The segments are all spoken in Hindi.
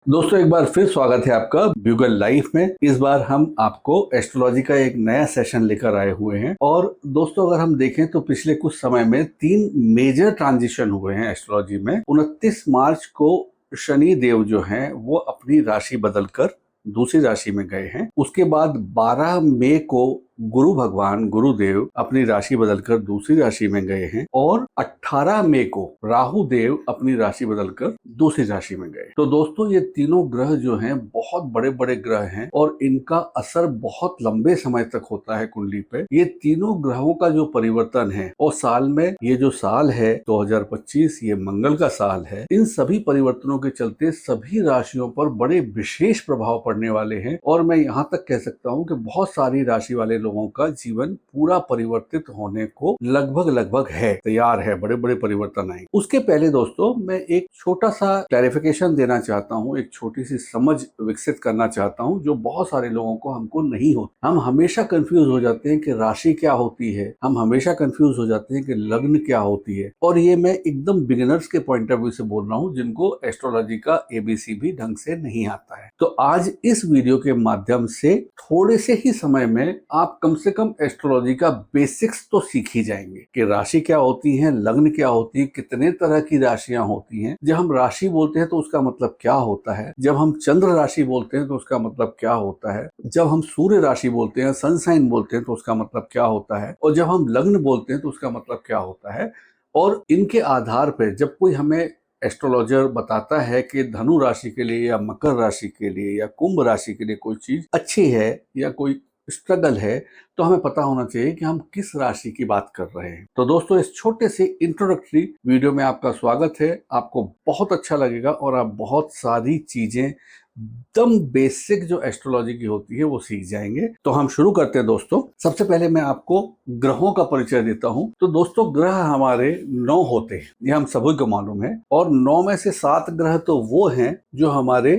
दोस्तों एक बार फिर स्वागत है आपका ब्यूगल लाइफ में। इस बार हम आपको एस्ट्रोलॉजी का एक नया सेशन लेकर आए हुए हैं। और दोस्तों अगर हम देखें तो पिछले कुछ समय में 3 मेजर ट्रांजिशन हुए हैं एस्ट्रोलॉजी में। 29 मार्च को शनि देव जो हैं वो अपनी राशि बदलकर दूसरी राशि में गए हैं। उसके बाद 12 मई को गुरु भगवान गुरुदेव अपनी राशि बदलकर दूसरी राशि में गए हैं और 18 मई को राहु देव अपनी राशि बदलकर दूसरी राशि में गए। तो दोस्तों ये तीनों ग्रह जो हैं बहुत बड़े बड़े ग्रह हैं और इनका असर बहुत लंबे समय तक होता है कुंडली पे। ये तीनों ग्रहों का जो परिवर्तन है और साल में ये जो साल है 2025 ये मंगल का साल है। इन सभी परिवर्तनों के चलते सभी राशियों पर बड़े विशेष प्रभाव पड़ने वाले हैं और मैं यहाँ तक कह सकता हूँ कि बहुत सारी राशि वाले लोगों का जीवन पूरा परिवर्तित होने को लगभग है, तैयार है, बड़े बड़े परिवर्तन आए। उसके पहले दोस्तों मैं एक छोटा सा क्लैरिफिकेशन देना चाहता हूँ, एक छोटी सी समझ विकसित करना चाहता हूँ जो बहुत सारे लोगों को हमको नहीं होती। हम हमेशा कंफ्यूज हो जाते हैं कि राशि क्या होती है, हम हमेशा कंफ्यूज हो जाते हैं कि लग्न क्या होती है। और ये मैं एकदम बिगिनर्स के पॉइंट ऑफ व्यू से बोल रहा हूँ जिनको एस्ट्रोलॉजी का एबीसी भी ढंग से नहीं आता है। तो आज इस वीडियो के माध्यम से थोड़े से ही समय में आप कम से कम एस्ट्रोलॉजी का बेसिक्स तो सीख ही जाएंगे कि राशि क्या होती है, लग्न क्या होती है, कितने तरह की राशियां होती हैं। जब हम राशि बोलते हैं तो उसका मतलब क्या होता है, जब हम चंद्र राशि बोलते हैं तो उसका मतलब क्या होता है, जब हम सूर्य राशि बोलते हैं, सन साइन बोलते हैं तो उसका मतलब क्या होता है, और जब हम लग्न बोलते हैं तो उसका मतलब क्या होता है। और इनके आधार पर जब कोई हमें एस्ट्रोलॉजर बताता है कि धनु राशि के लिए या मकर राशि के लिए या कुंभ राशि के लिए कोई चीज अच्छी है या कोई स्ट्रगल है, तो हमें पता होना चाहिए कि हम किस राशि की बात कर रहे हैं। तो दोस्तों इस छोटे से इंट्रोडक्टरी वीडियो में आपका स्वागत है। आपको बहुत अच्छा लगेगा और आप बहुत सारी चीजें एकदम बेसिक जो एस्ट्रोलॉजी की होती है वो सीख जाएंगे। तो हम शुरू करते हैं दोस्तों। सबसे पहले मैं आपको ग्रहों का परिचय देता हूं। तो दोस्तों ग्रह हमारे 9 होते हैं, ये हम सभी को मालूम है। और 9 में से 7 ग्रह तो वो हैं जो हमारे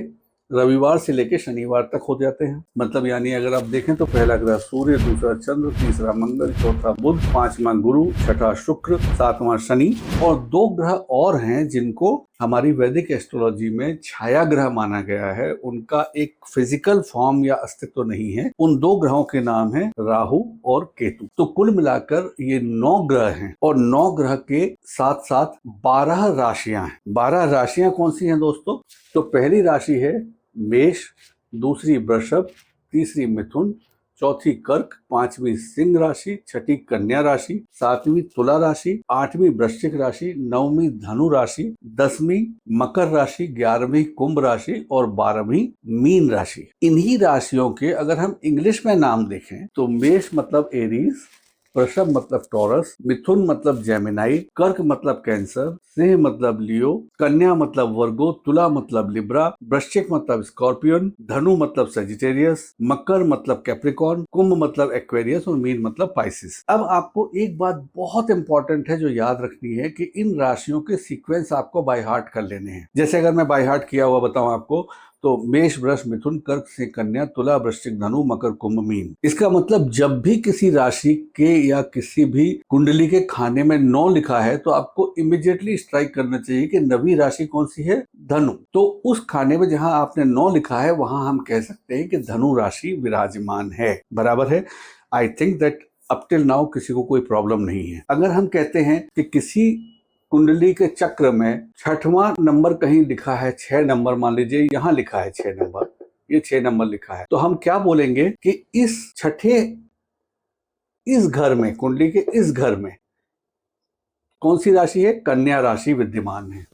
रविवार से लेकर शनिवार तक हो जाते हैं। मतलब यानी अगर आप देखें तो पहला ग्रह सूर्य, दूसरा चंद्र, तीसरा मंगल, चौथा बुध, 5वां गुरु, छठा शुक्र, 7वां शनि। और 2 ग्रह और हैं जिनको हमारी वैदिक एस्ट्रोलॉजी में छाया ग्रह माना गया है। उनका एक फिजिकल फॉर्म या अस्तित्व नहीं है। उन 2 ग्रहों के नाम है राहु और केतु। तो कुल मिलाकर ये 9 ग्रह हैं और 9 ग्रह के साथ साथ 12 राशियां हैं। 12 राशियां कौन सी हैं दोस्तों? तो पहली राशि है मेष, दूसरी वृषभ, तीसरी मिथुन, चौथी कर्क, 5वीं सिंह राशि, छठी कन्या राशि, 7वीं तुला राशि, 8वीं वृश्चिक राशि, 9वीं धनु राशि, 10वीं मकर राशि, 11वीं कुंभ राशि और 12वीं मीन राशि। इन्हीं राशियों के अगर हम इंग्लिश में नाम देखें तो मेष मतलब एरीज, वृषभ मतलब टॉरस, मिथुन मतलब जेमिनाई, कर्क मतलब कैंसर, सिंह मतलब लियो, कन्या मतलब वर्गो, तुला मतलब लिब्रा, वृश्चिक मतलब स्कॉर्पियन, धनु मतलब सेजिटेरियस, मकर मतलब कैप्रिकॉर्न, कुंभ मतलब एक्वेरियस और मीन मतलब पाइसिस। अब आपको एक बात बहुत इंपॉर्टेंट है जो याद रखनी है कि इन राशियों के सीक्वेंस आपको बाय हार्ट कर लेने हैं। जैसे अगर मैं बाय हार्ट किया हुआ बताऊं आपको तो मेष, वृष, मिथुन, कर्क, सिंह, कन्या, तुला, वृश्चिक, धनु, मकर, कुंभ, मीन। इसका मतलब जब भी किसी राशि के या किसी भी कुंडली के खाने में 9 लिखा है तो आपको इमीडिएटली स्ट्राइक करना चाहिए कि 9वीं राशि कौन सी है? धनु। तो उस खाने में जहां आपने 9 लिखा है वहां हम कह सकते हैं कि धनु राशि विराजमान है। बराबर है। I think that up till now किसी को कोई प्रॉब्लम नहीं है। अगर हम कहते हैं कि किसी कुंडली के चक्र में 6वां नंबर कहीं लिखा है, 6 नंबर मान लीजिए यहाँ लिखा है 6 नंबर, ये 6 नंबर लिखा है, तो हम क्या बोलेंगे कि इस घर में, कुंडली के इस घर में कौन सी राशि है? कन्या राशि विद्यमान है।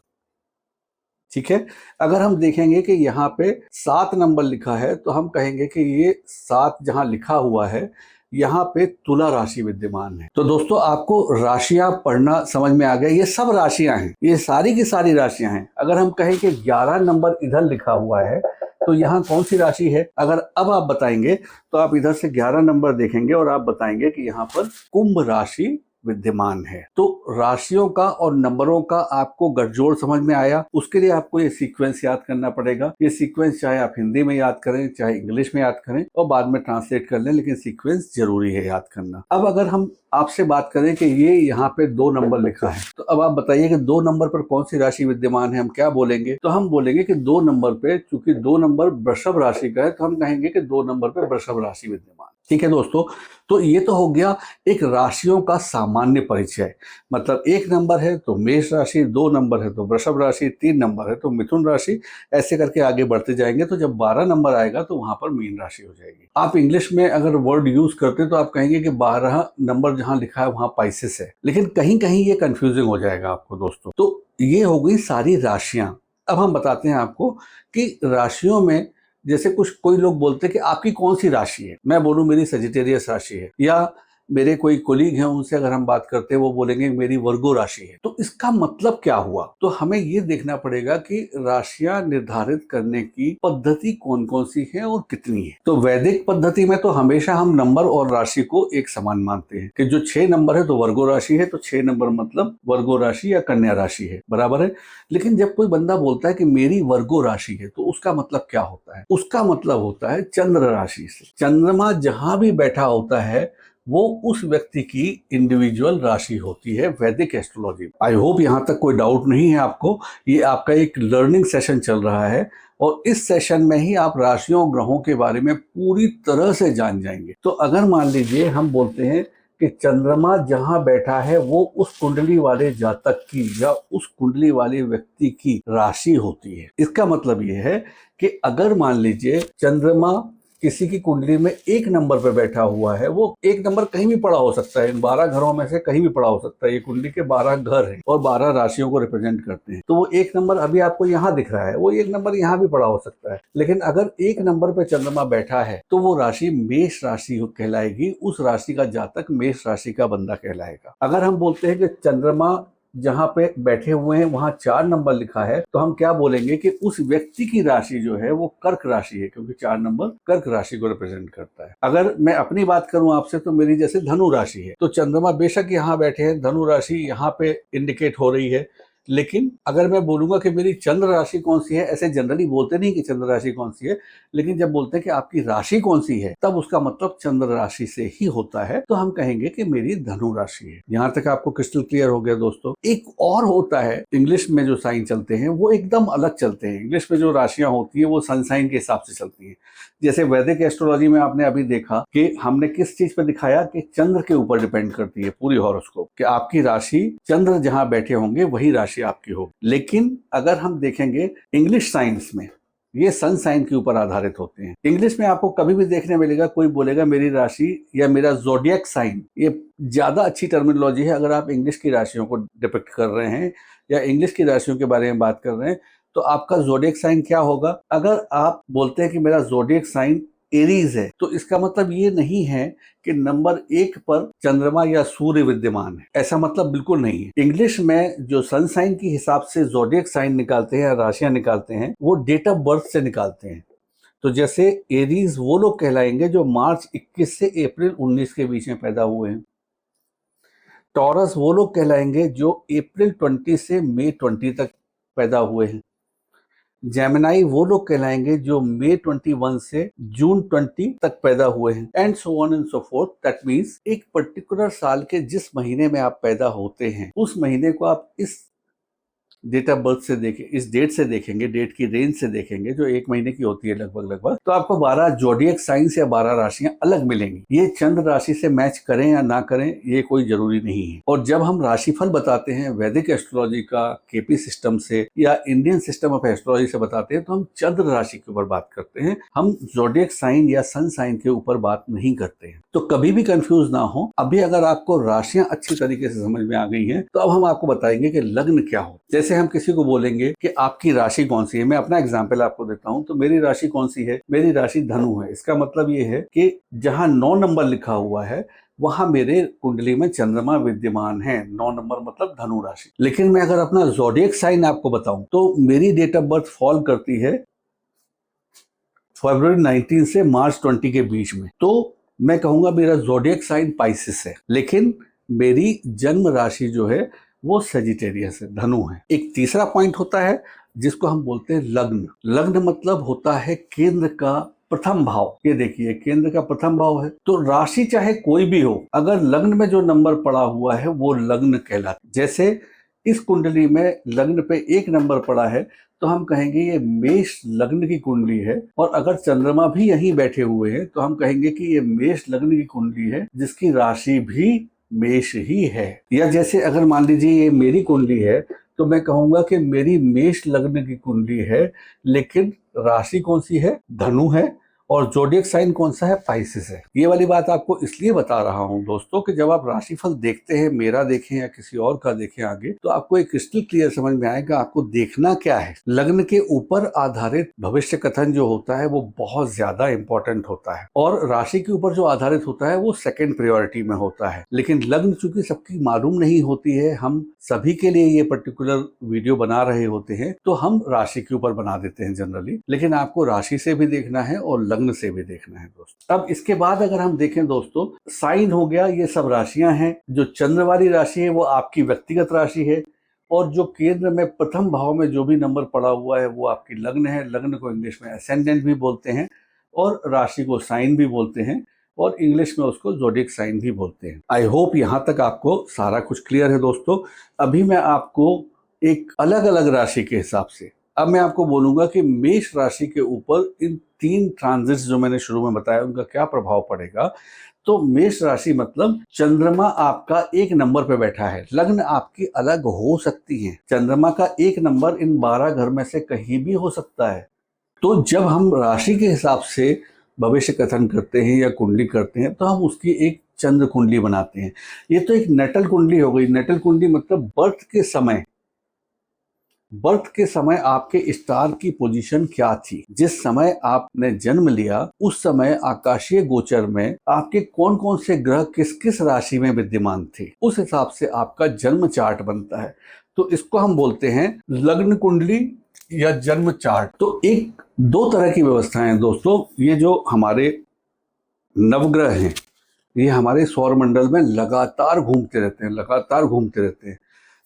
ठीक है। अगर हम देखेंगे कि यहाँ पे 7 नंबर लिखा है तो हम कहेंगे कि ये 7 जहां लिखा हुआ है यहाँ पे तुला राशि विद्यमान है। तो दोस्तों आपको राशियां पढ़ना समझ में आ गया। ये सब राशियां हैं, ये सारी की सारी राशियां हैं। अगर हम कहें कि 11 नंबर इधर लिखा हुआ है तो यहाँ कौन सी राशि है? अगर अब आप बताएंगे तो आप इधर से 11 नंबर देखेंगे और आप बताएंगे कि यहाँ पर कुंभ राशि विद्यमान है। तो राशियों का और नंबरों का आपको गठजोड़ समझ में आया। उसके लिए आपको ये सीक्वेंस याद करना पड़ेगा। ये सीक्वेंस चाहे आप हिंदी में याद करें, चाहे इंग्लिश में याद करें और बाद में ट्रांसलेट कर लें, लेकिन सीक्वेंस जरूरी है याद करना। अब अगर हम आपसे बात करें कि ये यहाँ पे 2 नंबर लिखा है, तो अब आप बताइए कि 2 नंबर पर कौन सी राशि विद्यमान है। हम क्या बोलेंगे? तो हम बोलेंगे कि 2 नंबर पे, चूंकि 2 नंबर वृषभ राशि का है, तो हम कहेंगे कि 2 नंबर पे वृषभ राशि विद्यमान। ठीक है दोस्तों, तो ये तो हो गया एक राशियों का सामान्य परिचय। मतलब 1 नंबर है तो मेष राशि, 2 नंबर है तो वृषभ राशि, 3 नंबर है तो मिथुन राशि, ऐसे करके आगे बढ़ते जाएंगे। तो जब 12 नंबर आएगा तो वहां पर मीन राशि हो जाएगी। आप इंग्लिश में अगर वर्ड यूज करते हैं तो आप कहेंगे कि 12 नंबर जहां लिखा है वहां पाइसेस है, लेकिन कहीं कहीं ये कंफ्यूजिंग हो जाएगा आपको दोस्तों। तो ये हो गई सारी राशियां। अब हम बताते हैं आपको कि राशियों में जैसे कोई लोग बोलते हैं कि आपकी कौन सी राशि है। मैं बोलूं मेरी सजिटेरियस राशि है, या मेरे कोई कोलीग हैं उनसे अगर हम बात करते हैं वो बोलेंगे मेरी वर्गो राशि है। तो इसका मतलब क्या हुआ? तो हमें ये देखना पड़ेगा कि राशियां निर्धारित करने की पद्धति कौन कौन सी है और कितनी है। तो वैदिक पद्धति में तो हमेशा हम नंबर और राशि को एक समान मानते हैं कि जो 6 नंबर है तो वर्गो राशि है, तो 6 नंबर मतलब वर्गो राशि या कन्या राशि है, बराबर है। लेकिन जब कोई बंदा बोलता है कि मेरी वर्गो राशि है, तो उसका मतलब क्या होता है? उसका मतलब होता है चंद्र राशि से। चंद्रमा जहां भी बैठा होता है वो उस व्यक्ति की इंडिविजुअल राशि होती है वैदिक एस्ट्रोलॉजी। आई होप यहां तक कोई डाउट नहीं है आपको। ये आपका एक लर्निंग सेशन चल रहा है और इस सेशन में ही आप राशियों ग्रहों के बारे में पूरी तरह से जान जाएंगे। तो अगर मान लीजिए हम बोलते हैं कि चंद्रमा जहां बैठा है वो उस कुंडली वाले जातक की या उस कुंडली वाले व्यक्ति की राशि होती है। इसका मतलब ये है कि अगर मान लीजिए चंद्रमा किसी की कुंडली में 1 नंबर पे बैठा हुआ है, वो 1 नंबर कहीं भी पड़ा हो सकता है, इन 12 घरों में से कहीं भी पड़ा हो सकता है। ये कुंडली के 12 घर हैं और 12 राशियों को रिप्रेजेंट करते हैं। तो वो 1 नंबर अभी आपको यहाँ दिख रहा है, वो 1 नंबर यहाँ भी पड़ा हो सकता है। लेकिन अगर 1 नंबर पे चंद्रमा बैठा है तो वो राशि मेष राशि कहलाएगी। उस राशि का जातक मेष राशि का बंदा कहलाएगा। अगर हम बोलते हैं कि चंद्रमा जहां पे बैठे हुए हैं वहां 4 नंबर लिखा है, तो हम क्या बोलेंगे कि उस व्यक्ति की राशि जो है वो कर्क राशि है, क्योंकि 4 नंबर कर्क राशि को रिप्रेजेंट करता है। अगर मैं अपनी बात करूं आपसे तो मेरी जैसे धनु राशि है, तो चंद्रमा बेशक यहाँ बैठे हैं, धनु राशि यहाँ पे इंडिकेट हो रही है। लेकिन अगर मैं बोलूंगा कि मेरी चंद्र राशि कौन सी है, ऐसे जनरली बोलते नहीं कि चंद्र राशि कौन सी है, लेकिन जब बोलते हैं कि आपकी राशि कौन सी है तब उसका मतलब चंद्र राशि से ही होता है। तो हम कहेंगे कि मेरी धनु राशि है। यहां तक आपको क्रिस्टल क्लियर हो गया दोस्तों। एक और होता है, इंग्लिश में जो साइन चलते हैं वो एकदम अलग चलते हैं। इंग्लिश में जो राशियां होती है वो सन साइन के हिसाब से चलती है। जैसे वैदिक एस्ट्रोलॉजी में आपने अभी देखा कि हमने किस चीज पर दिखाया कि चंद्र के ऊपर डिपेंड करती है पूरी हॉरोस्कोप, कि आपकी राशि चंद्र जहां बैठे होंगे वही राशि आपकी होगी। लेकिन अगर हम देखेंगे इंग्लिश साइंस में ये सन साइन के ऊपर आधारित होते हैं। इंग्लिश में आपको कभी भी देखने मिलेगा कोई बोलेगा मेरी राशि या मेरा ज़ोडिएक साइन। ये ज्यादा अच्छी टर्मिनोलॉजी है। अगर आप इंग्लिश की राशियों को डिपिक्ट कर रहे हैं या इंग्लिश की राशियों के बारे में बात कर रहे हैं तो आपका ज़ोडिएक साइन क्या होगा? अगर आप बोलते हैं कि मेरा ज़ोडिएक साइन एरीज है, तो इसका मतलब ये नहीं है कि नंबर 1 पर चंद्रमा या सूर्य विद्यमान है, ऐसा मतलब बिल्कुल नहीं है। इंग्लिश में जो सन साइन के हिसाब से ज़ोडिएक साइन निकालते हैं, राशियां निकालते हैं, वो डेट ऑफ बर्थ से निकालते हैं। तो जैसे एरीज वो लोग कहलाएंगे जो मार्च 21 से अप्रैल 19 के बीच में पैदा हुए हैं। टॉरस वो लोग कहलाएंगे जो अप्रैल 20 से मई 20 तक पैदा हुए हैं। जेमिनाई वो लोग कहलाएंगे जो मई 21 से जून 20 तक पैदा हुए हैं, and so on and so fourth. That means एक पर्टिकुलर साल के जिस महीने में आप पैदा होते हैं उस महीने को आप इस डेट ऑफ बर्थ से देखें, इस डेट से देखेंगे, डेट की रेंज से देखेंगे जो 1 महीने की होती है लगभग, तो आपको 12 जोडिएक साइंस या 12 राशियां अलग मिलेंगी। ये चंद्र राशि से मैच करें या ना करें ये कोई जरूरी नहीं है। और जब हम राशिफल बताते हैं वैदिक एस्ट्रोलॉजी का केपी सिस्टम से या इंडियन सिस्टम ऑफ एस्ट्रोलॉजी से बताते हैं तो हम चंद्र राशि के ऊपर बात करते हैं, हम जोडिएक साइन या सन साइन के ऊपर बात नहीं करते हैं। तो कभी भी कंफ्यूज ना हो। अभी अगर आपको राशियां अच्छी तरीके से समझ में आ गई हैं तो अब हम आपको बताएंगे कि लग्न क्या हो। जैसे हम किसी को बोलेंगे कि आपकी राशि कौन सी है, मैं अपना एग्जांपल आपको देता हूं। तो मेरी राशि कौन सी है? मेरी राशि धनु है। इसका मतलब ये है कि जहां 9 नंबर लिखा हुआ है वहां मेरे कुंडली में चंद्रमा विद्यमान है। 9 नंबर मतलब धनु राशि। लेकिन मैं अगर अपना ज़ोडिएक साइन आपको बताऊं तो मेरी डेट ऑफ बर्थ फॉल करती है फरवरी 19 से मार्च 20 के बीच में। तो मैं कहूंगा मेरा ज़ोडिएक साइन पाइसेस है। लेकिन मेरी जन्म राशि जो है वो सेजिटेरियस है, धनु है। एक तीसरा पॉइंट होता है जिसको हम बोलते हैं लग्न। लग्न मतलब होता है केंद्र का प्रथम भाव। ये देखिए केंद्र का प्रथम भाव है, तो राशि चाहे कोई भी हो, अगर लग्न में जो नंबर पड़ा हुआ है वो लग्न कहलाता है। जैसे इस कुंडली में लग्न पे 1 नंबर पड़ा है तो हम कहेंगे ये मेष लग्न की कुंडली है, और अगर चंद्रमा भी यहीं बैठे हुए हैं तो हम कहेंगे कि ये मेष लग्न की कुंडली है जिसकी राशि भी मेष ही है। या जैसे अगर मान लीजिए ये मेरी कुंडली है तो मैं कहूंगा कि मेरी मेष लग्न की कुंडली है, लेकिन राशि कौन सी है? धनु है, और जोडियक साइन कौन सा है? पाइसेस है। ये वाली बात आपको इसलिए बता रहा हूं दोस्तों कि जब आप राशिफल देखते हैं, मेरा देखें या किसी और का देखें आगे, तो आपको एक क्रिस्टल क्लियर समझ में आएगा आपको देखना क्या है। लग्न के ऊपर आधारित भविष्य कथन जो होता है वो बहुत ज्यादा इंपॉर्टेंट होता है, और राशि के ऊपर जो आधारित होता है वो सेकेंड प्रायोरिटी में होता है। लेकिन लग्न चूंकि सबकी मालूम नहीं होती है, हम सभी के लिए ये पर्टिकुलर वीडियो बना रहे होते हैं, तो हम राशि के ऊपर बना देते हैं जनरली, लेकिन आपको राशि से भी देखना है और लग्न से भी देखना है दोस्तों। अब इसके बाद अगर हम देखें दोस्तों, साइन हो गया, ये सब राशियां हैं। जो चंद्र वाली राशि है वो आपकी व्यक्तिगत राशि है, और जो केंद्र में प्रथम भाव में जो भी नंबर पड़ा हुआ है वो आपकी लग्न है। लग्न को इंग्लिश में असेंडेंट भी बोलते हैं, और राशि को साइन भी बोलते हैं, और इंग्लिश में उसको जोडियक साइन भी बोलते हैं। आई होप यहाँ तक आपको सारा कुछ क्लियर है दोस्तों। अभी मैं आपको एक अलग अलग राशि के हिसाब से, अब मैं आपको बोलूंगा कि मेष राशि के ऊपर इन 3 ट्रांजिट्स जो मैंने शुरू में बताया उनका क्या प्रभाव पड़ेगा। तो मेष राशि मतलब चंद्रमा आपका 1 नंबर पे बैठा है। लग्न आपकी अलग हो सकती है, चंद्रमा का 1 नंबर इन 12 घर में से कहीं भी हो सकता है। तो जब हम राशि के हिसाब से भविष्य कथन करते हैं या कुंडली करते हैं तो हम उसकी एक चंद्र कुंडली बनाते हैं। ये तो एक नटल कुंडली हो गई। नटल कुंडली मतलब बर्थ के समय आपके स्टार की पोजीशन क्या थी, जिस समय आपने जन्म लिया उस समय आकाशीय गोचर में आपके कौन कौन से ग्रह किस किस राशि में विद्यमान थे, उस हिसाब से आपका जन्म चार्ट बनता है। तो इसको हम बोलते हैं लग्न कुंडली या जन्म चार्ट। तो एक 2 तरह की व्यवस्थाएं हैं दोस्तों। ये जो हमारे नवग्रह हैं ये हमारे सौर मंडल में लगातार घूमते रहते हैं।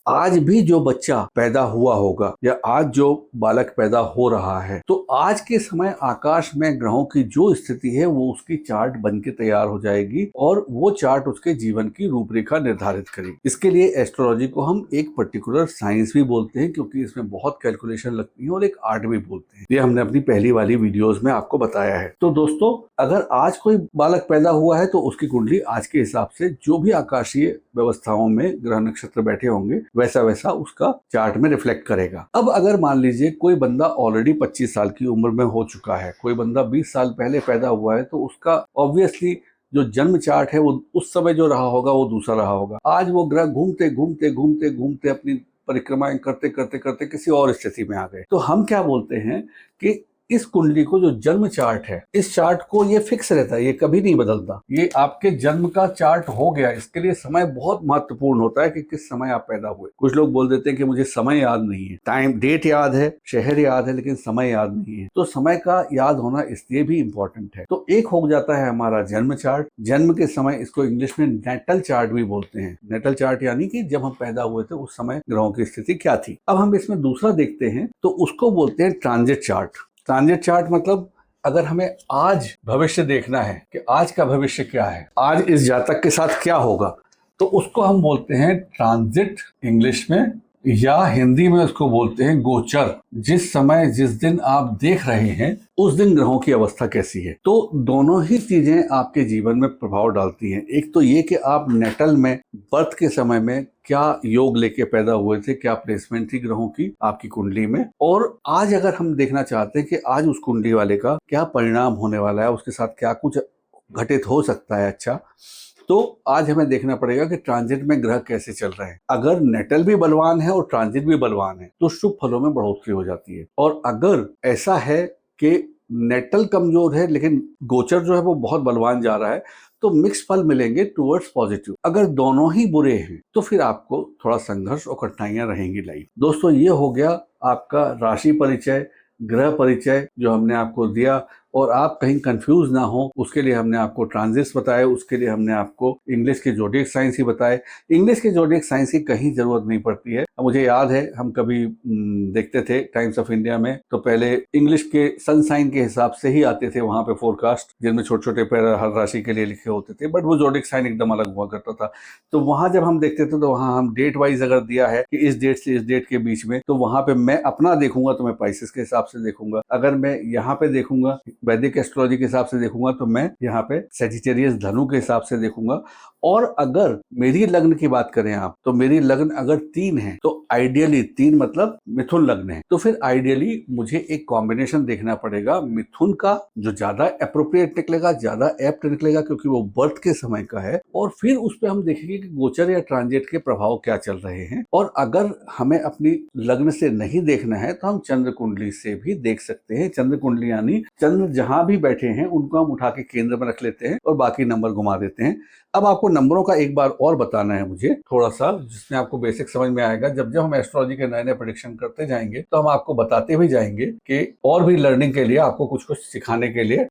आज भी जो बच्चा पैदा हुआ होगा या आज जो बालक पैदा हो रहा है, तो आज के समय आकाश में ग्रहों की जो स्थिति है वो उसकी चार्ट बन के तैयार हो जाएगी, और वो चार्ट उसके जीवन की रूपरेखा निर्धारित करेगी। इसके लिए एस्ट्रोलॉजी को हम एक पर्टिकुलर साइंस भी बोलते हैं, क्योंकि इसमें बहुत कैलकुलेशन लगती है, और एक आर्ट भी बोलते हैं। ये हमने अपनी पहली वाली वीडियोज में आपको बताया है। तो दोस्तों अगर आज कोई बालक पैदा हुआ है तो उसकी कुंडली आज के हिसाब से जो भी आकाशीय व्यवस्थाओं में ग्रह नक्षत्र बैठे होंगे वैसा वैसा उसका चार्ट में रिफ्लेक्ट करेगा। अब अगर मान लीजिए कोई बंदा ऑलरेडी 25 साल की उम्र में हो चुका है, कोई बंदा 20 साल पहले पैदा हुआ है, तो उसका ऑब्वियसली जो जन्म चार्ट है वो उस समय जो रहा होगा वो दूसरा रहा होगा। आज वो ग्रह घूमते अपनी परिक्रमाएं करते करते किसी और स्थिति में आ गए। तो हम क्या बोलते हैं कि इस कुंडली को जो जन्म चार्ट है, इस चार्ट को ये फिक्स रहता है, ये कभी नहीं बदलता। ये आपके जन्म का चार्ट हो गया। इसके लिए समय बहुत महत्वपूर्ण होता है कि किस समय आप पैदा हुए। कुछ लोग बोल देते हैं कि मुझे समय याद नहीं है, टाइम डेट याद है, शहर याद है, लेकिन समय याद नहीं है। तो समय का याद होना इसलिए भी इंपॉर्टेंट है। तो एक हो जाता है हमारा जन्म चार्ट। जन्म के समय इसको इंग्लिश में नेटल चार्ट भी बोलते हैं। नेटल चार्ट यानी कि जब हम पैदा हुए थे उस समय ग्रहों की स्थिति क्या थी। अब हम इसमें दूसरा देखते हैं तो उसको बोलते हैं ट्रांजिट चार्ट। ट्रांजिट चार्ट मतलब अगर हमें आज भविष्य देखना है कि आज का भविष्य क्या है, आज इस जातक के साथ क्या होगा, तो उसको हम बोलते हैं ट्रांजिट इंग्लिश में, या हिंदी में उसको बोलते हैं गोचर। जिस समय जिस दिन आप देख रहे हैं उस दिन ग्रहों की अवस्था कैसी है। तो दोनों ही चीजें आपके जीवन में प्रभाव डालती हैं। एक तो ये कि आप नेटल में बर्थ के समय में क्या योग लेके पैदा हुए थे, क्या प्लेसमेंट थी ग्रहों की आपकी कुंडली में, और आज अगर हम देखना चाहते हैं कि आज उस कुंडली वाले का क्या परिणाम होने वाला है, उसके साथ क्या कुछ घटित हो सकता है अच्छा, तो आज हमें देखना पड़ेगा कि ट्रांजिट में ग्रह कैसे चल रहे हैं। अगर नेटल भी बलवान है और ट्रांजिट भी बलवान है तो शुभ फलों में बढ़ोतरी हो जाती है। और अगर ऐसा है कि नेटल कमजोर है लेकिन गोचर जो है वो बहुत बलवान जा रहा है, तो मिक्स फल मिलेंगे टुवर्ड्स पॉजिटिव। अगर दोनों ही बुरे हैं तो फिर आपको थोड़ा संघर्ष और कठिनाइयां रहेंगी लाइफ। दोस्तों ये हो गया आपका राशि परिचय, ग्रह परिचय जो हमने आपको दिया, और आप कहीं कंफ्यूज ना हो उसके लिए हमने आपको ट्रांजिट्स बताए, उसके लिए हमने आपको इंग्लिश के ज़ोडिएक साइंस ही बताए। इंग्लिश के ज़ोडिएक साइंस की कहीं ज़रूरत नहीं पड़ती है। मुझे याद है हम कभी देखते थे टाइम्स ऑफ इंडिया में, तो पहले इंग्लिश के सन साइन के हिसाब से ही आते थे वहां पे फोरकास्ट, जिनमें छोटे छोटे पैरा हर राशि के लिए लिखे होते थे, बट वो ज़ोडिएक साइन एकदम अलग हुआ करता था। तो वहां जब हम देखते थे तो वहां हम डेट वाइज अगर दिया है कि इस डेट से इस डेट के बीच में, तो वहां पे मैं अपना देखूंगा तो मैं पाइसेस के हिसाब से देखूंगा। अगर मैं यहाँ पे देखूंगा वैदिक एस्ट्रोलॉजी के हिसाब से देखूंगा तो मैं यहाँ पे सेजिटेरियस धनु के हिसाब से देखूंगा। और अगर मेरी लग्न की बात करें आप, तो मेरी लग्न अगर 3 है तो आइडियली 3 मतलब मिथुन लग्न है, तो फिर आइडियली मुझे एक कॉम्बिनेशन देखना पड़ेगा मिथुन का, जो ज्यादा अप्रोप्रिएट निकलेगा, ज्यादा एप्ट निकलेगा क्योंकि वो बर्थ के समय का है। और फिर उस पर हम देखेंगे कि गोचर या ट्रांजिट के प्रभाव क्या चल रहे हैं। और अगर हमें अपनी लग्न से नहीं देखना है तो हम चंद्र कुंडली से भी देख सकते हैं। चंद्र कुंडली यानी चंद्र जहां भी बैठे हैं उनको हम उठा के केंद्र में रख लेते हैं और बाकी नंबर घुमा देते हैं। अब आपको नंबरों का एक बार और बताना है मुझे थोड़ा सा, जिसमें आपको बेसिक समझ में आएगा। जब जब हम एस्ट्रोलॉजी के नए नए प्रेडिक्शन करते जाएंगे तो हम आपको बताते भी जाएंगे कि और भी लर्निंग के लिए, आपको कुछ कुछ सिखाने के लिए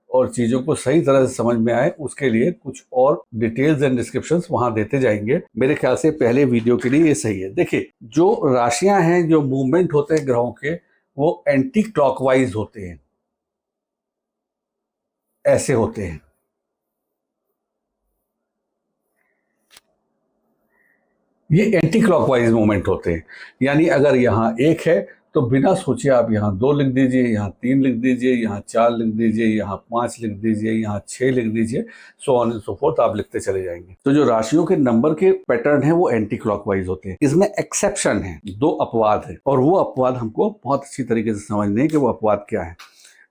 और चीजों को सही तरह से समझ में आए उसके लिए कुछ और डिटेल्स एंड डिस्क्रिप्शंस वहां देते जाएंगे। मेरे ख्याल से पहले वीडियो के लिए ये सही है। देखिए, जो राशियां हैं, जो मूवमेंट होते हैं ग्रहों के, वो एंटी क्लॉकवाइज होते हैं, ऐसे होते हैं। ये एंटी क्लॉकवाइज मूवमेंट होते हैं। यानी अगर यहाँ 1 है तो बिना सोचे आप यहाँ 2 लिख दीजिए, यहाँ 3 लिख दीजिए, यहाँ 4 लिख दीजिए, यहाँ 5 लिख दीजिए, यहाँ 6 लिख दीजिए, so on and so fourth आप लिखते चले जाएंगे। तो जो राशियों के नंबर के पैटर्न है वो एंटी क्लॉकवाइज होते हैं। इसमें एक्सेप्शन है, 2 अपवाद है, और वो अपवाद हमको बहुत अच्छी तरीके से समझने हैं कि वो अपवाद क्या है।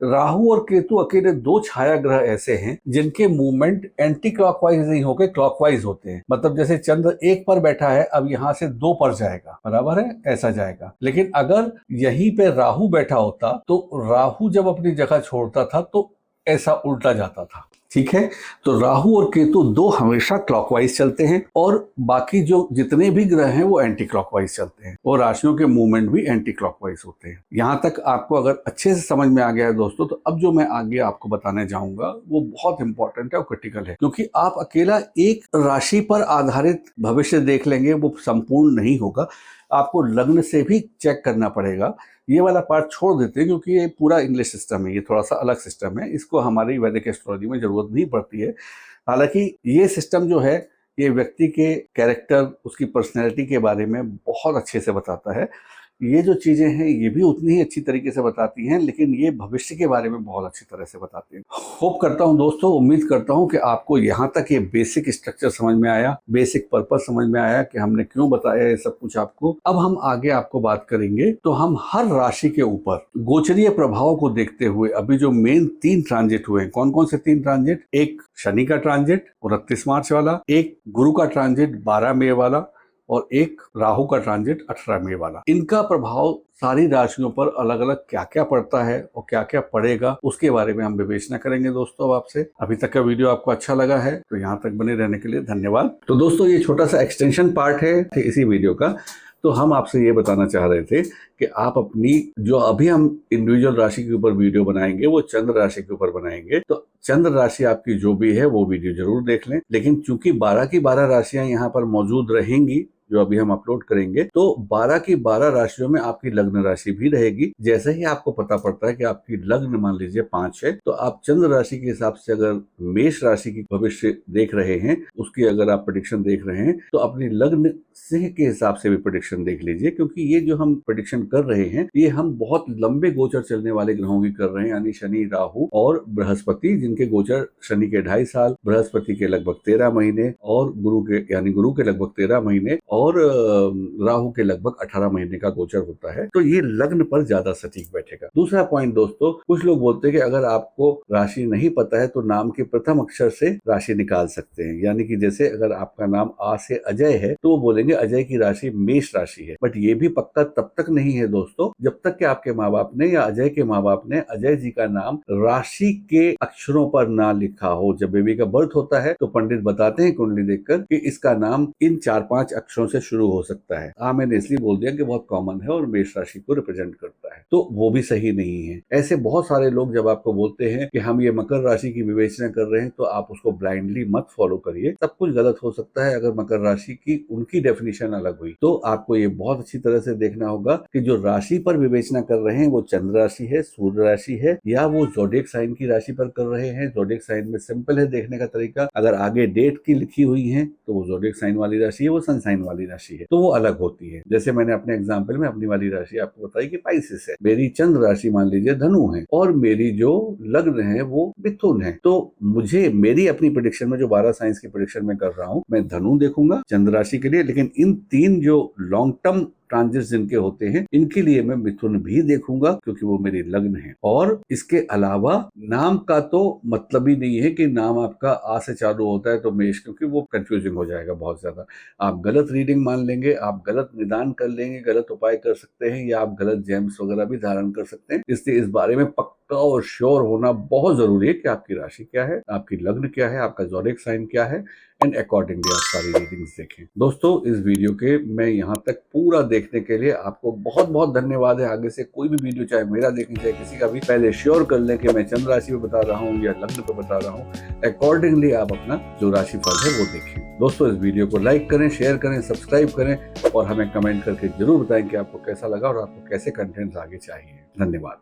राहु और केतु अकेले 2 छाया ग्रह ऐसे हैं जिनके मूवमेंट एंटी क्लॉकवाइज नहीं होकर क्लॉकवाइज होते हैं। मतलब जैसे चंद्र 1 पर बैठा है, अब यहां से 2 पर जाएगा, बराबर है, ऐसा जाएगा। लेकिन अगर यहीं पे राहु बैठा होता तो राहु जब अपनी जगह छोड़ता था तो ऐसा उल्टा जाता था। ठीक है, तो राहु और केतु 2 हमेशा क्लॉकवाइज चलते हैं और बाकी जो जितने भी ग्रह हैं वो एंटी क्लॉकवाइज चलते हैं, और राशियों के मूवमेंट भी एंटी क्लॉकवाइज होते हैं। यहां तक आपको अगर अच्छे से समझ में आ गया है दोस्तों, तो अब जो मैं आगे आपको बताने जाऊंगा वो बहुत इंपॉर्टेंट है और क्रिटिकल है, क्योंकि आप अकेला एक राशि पर आधारित भविष्य देख लेंगे वो संपूर्ण नहीं होगा। आपको लग्न से भी चेक करना पड़ेगा। ये वाला पार्ट छोड़ देते हैं क्योंकि ये पूरा इंग्लिश सिस्टम है, ये थोड़ा सा अलग सिस्टम है, इसको हमारी वैदिक एस्ट्रोलॉजी में जरूरत नहीं पड़ती है। हालांकि ये सिस्टम जो है ये व्यक्ति के कैरेक्टर, उसकी पर्सनैलिटी के बारे में बहुत अच्छे से बताता है। ये जो चीजें हैं ये भी उतनी ही अच्छी तरीके से बताती हैं, लेकिन ये भविष्य के बारे में बहुत अच्छी तरह से बताती हैं। होप करता हूं दोस्तों, उम्मीद करता हूं कि आपको यहाँ तक ये बेसिक स्ट्रक्चर समझ में आया, बेसिक पर्पस समझ में आया कि हमने क्यों बताया ये सब कुछ आपको। अब हम आगे आपको बात करेंगे, तो हम हर राशि के ऊपर गोचरीय प्रभाव को देखते हुए अभी जो मेन 3 ट्रांजिट हुए, कौन कौन से 3 ट्रांजिट, एक शनि का ट्रांजिट 29 मार्च वाला, एक गुरु का ट्रांजिट 12 मई वाला, और एक राहु का ट्रांजिट 18 मई वाला। इनका प्रभाव सारी राशियों पर अलग अलग क्या क्या पड़ता है और क्या क्या पड़ेगा उसके बारे में हम विवेचना करेंगे दोस्तों। अब आपसे अभी तक का वीडियो आपको अच्छा लगा है तो यहाँ तक बने रहने के लिए धन्यवाद। तो दोस्तों ये छोटा सा एक्सटेंशन पार्ट है इसी वीडियो का। तो हम आपसे ये बताना चाह रहे थे कि आप अपनी, जो अभी हम इंडिविजुअल राशि के ऊपर वीडियो बनाएंगे वो चंद्र राशि के ऊपर बनाएंगे, तो चंद्र राशि आपकी जो भी है वो वीडियो जरूर देख लें। लेकिन चूंकि 12 की 12 राशियां यहाँ पर मौजूद रहेंगी जो अभी हम अपलोड करेंगे, तो 12 की 12 राशियों में आपकी लग्न राशि भी रहेगी। जैसे ही आपको पता पड़ता है कि आपकी लग्न मान लीजिए 5 है, तो आप चंद्र राशि के हिसाब से अगर मेष राशि की भविष्य देख रहे हैं, उसकी अगर आप प्रेडिक्शन देख रहे हैं, तो अपनी लग्न सिंह के हिसाब से भी प्रेडिक्शन देख लीजिए। क्योंकि ये जो हम प्रेडिक्शन कर रहे हैं ये हम बहुत लंबे गोचर चलने वाले ग्रहों की कर रहे हैं, यानी शनि, राहु और बृहस्पति, जिनके गोचर शनि के 2.5 साल, बृहस्पति के लगभग 13 महीने, और गुरु के लगभग 13 महीने, और राहु के लगभग 18 महीने का गोचर होता है। तो ये लग्न पर ज्यादा सटीक बैठेगा। दूसरा पॉइंट दोस्तों, कुछ लोग बोलते हैं कि अगर आपको राशि नहीं पता है तो नाम के प्रथम अक्षर से राशि निकाल सकते हैं। यानी कि जैसे अगर आपका नाम आ से अजय है तो वो बोलेंगे अजय की राशि मेष राशि है। बट ये भी पक्का तब तक नहीं है दोस्तों जब तक कि आपके माँ बाप ने या अजय के माँ बाप ने अजय जी का नाम राशि के अक्षरों पर ना लिखा हो। जब बेबी का बर्थ होता है तो पंडित बताते हैं कुंडली देखकर कि इसका नाम इन 4-5 अक्षरों से शुरू हो सकता है। मैंने इसलिए बोल दिया कि बहुत कॉमन है और मेष राशि को रिप्रेजेंट करता है, तो वो भी सही नहीं है। ऐसे बहुत सारे लोग जब आपको बोलते हैं कि हम ये मकर राशि की विवेचना कर रहे हैं, तो आप उसको ब्लाइंडली मत फॉलो करिए। सब कुछ गलत हो सकता है। अगर मकर राशि की उनकी डेफिनेशन अलग हुई तो आपको ये बहुत अच्छी तरह से देखना होगा कि जो राशि पर विवेचना कर रहे हैं वो चंद्र राशि है, सूर्य राशि है, या वो ज़ोडिएक साइन की राशि पर कर रहे हैं। ज़ोडिएक साइन में सिंपल है देखने का तरीका, अगर आगे डेट की लिखी हुई है तो वो ज़ोडिएक साइन वाली राशि है, वो सन साइन वाली राशि है, तो वो अलग होती है। जैसे मैंने अपने एग्जाम्पल में अपनी वाली राशि आपको बताई कि पाइसिस है, मेरी चंद्र राशि मान लीजिए धनु है, और मेरी जो लग्न है वो मिथुन है। तो मुझे मेरी अपनी प्रेडिक्शन में जो 12 साइंस की प्रेडिक्शन में कर रहा हूं, मैं धनु देखूंगा चंद्र राशि के लिए, लेकिन इन 3 जो लॉन्ग टर्म ट्रांजिट्स जिनके होते हैं इनके लिए मैं मिथुन भी देखूंगा, क्योंकि वो मेरी लग्न है। और इसके अलावा नाम का तो मतलब ही नहीं है कि नाम आपका आ से चालू होता है तो मेष, क्योंकि वो कंफ्यूजिंग हो जाएगा बहुत ज्यादा। आप गलत रीडिंग मान लेंगे, आप गलत निदान कर लेंगे, गलत उपाय कर सकते हैं, या आप गलत जेम्स वगैरह भी धारण कर सकते हैं। इसलिए इस बारे में पक्का और श्योर होना बहुत जरूरी है कि आपकी राशि क्या है, आपकी लग्न क्या है, आपका ज़ोडिएक साइन क्या है, एंड अकॉर्डिंगली आप सारी रीडिंग्स देखें। दोस्तों, इस वीडियो के मैं यहाँ तक पूरा देखने के लिए आपको बहुत बहुत धन्यवाद है। आगे से कोई भी वीडियो चाहे मेरा देखें चाहे किसी का भी, पहले श्योर कर लें कि मैं चंद्र राशि पे बता रहा हूँ या लग्न पे बता रहा हूँ। अकॉर्डिंगली आप अपना जो राशिफल है वो देखें। दोस्तों, इस वीडियो को लाइक करें, शेयर करें, सब्सक्राइब करें, और हमें कमेंट करके जरूर बताएं कि आपको कैसा लगा और आपको कैसे कंटेंट्स आगे चाहिए। धन्यवाद।